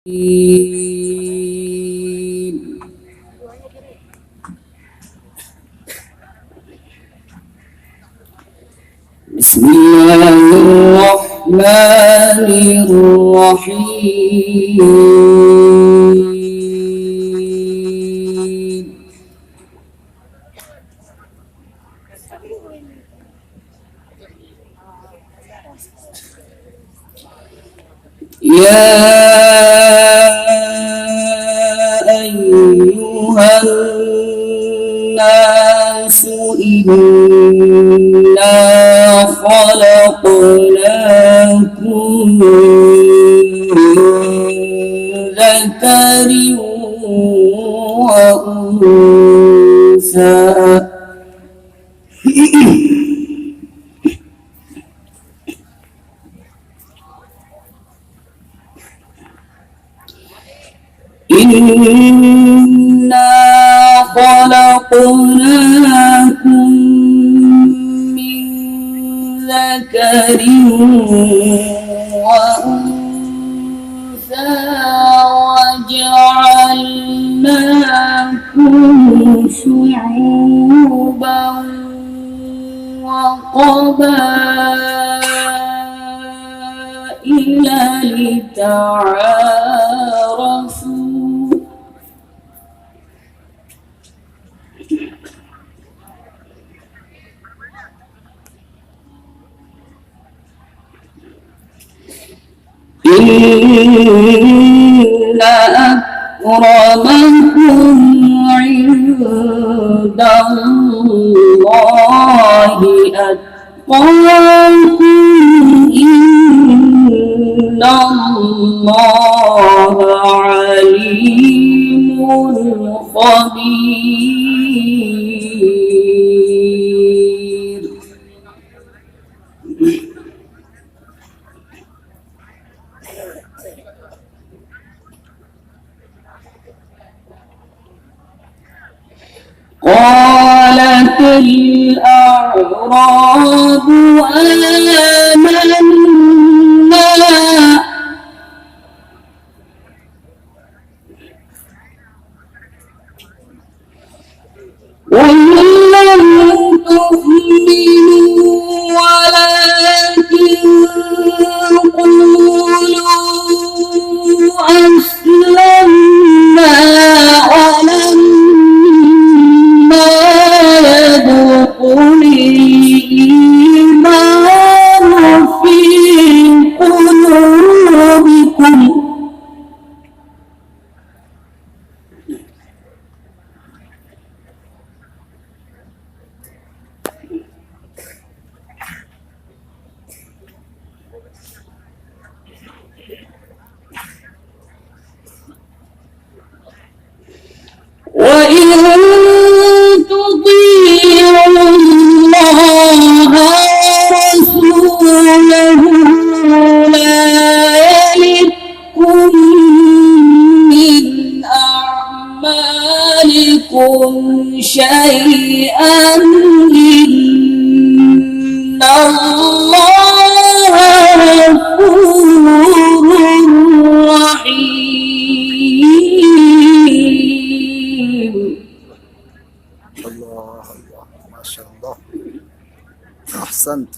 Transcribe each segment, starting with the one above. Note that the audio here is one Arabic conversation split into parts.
بسم الله الرحمن الرحيم. يا أيها الناس إنا خلقناكم من ذكر وأنثى إنا خلقناكم من ذكر وأنثى وجعلناكم شعوبا وقبائل لتعارفوا إن أكرمكم عند الله أتقاكم إن الله عليم خبير. قالت الأعراب آمنا قل لم تؤمنوا ولكن قولوا أسلمنا ولما يدخل الإيمان في قلوبكم وإن تطيعوا الله ورسوله لا يلدكم من أعمالكم شيئا إن الله غفور رحيم. الله الله ما شاء الله أحسنت.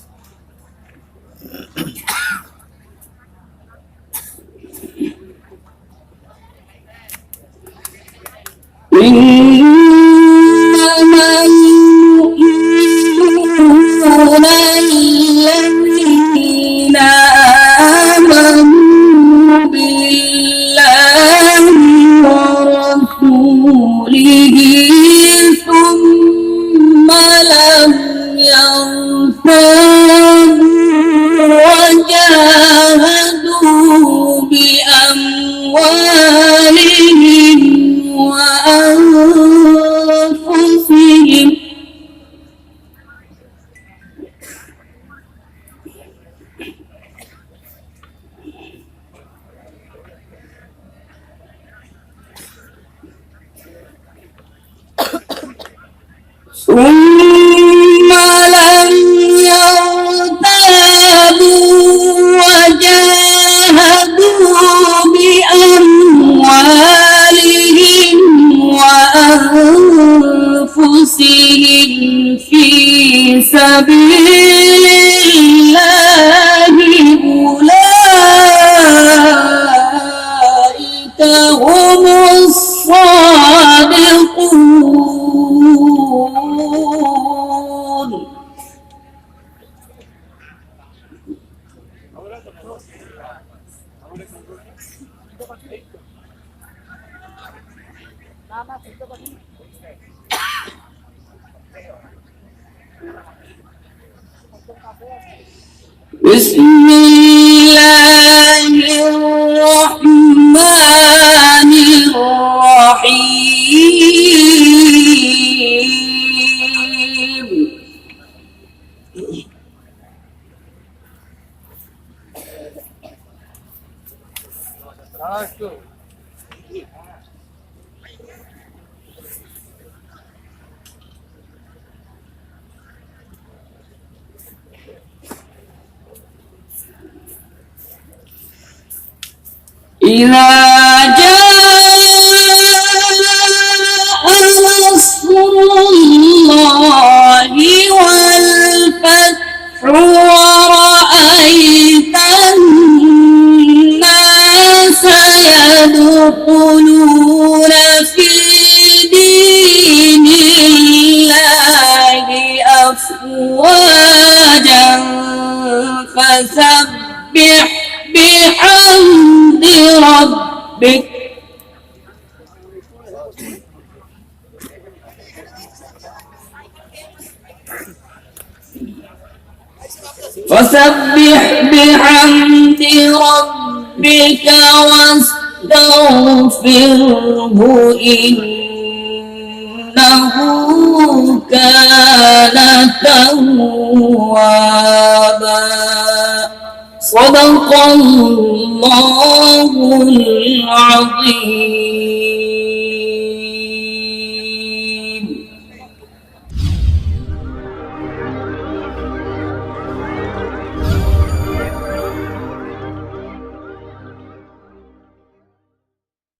إنما المؤمنون الذين آمنوا بالله ورسوله ثم لم يرتابوا وجاهدوا بأموالهم وأنفسهم ثم لم يرتابوا وجاهدوا بأموالهم أنفسهم في سبيل الله أولئك هم الصادقون. بسم الله الرحمن الرحيم. إذا جاء نصر الله والفتح ورأيت الناس يدخلون في دين الله أفواجا فسبح بحمد ربك واستغفره إنه كان توابا. صدق الله العظيم.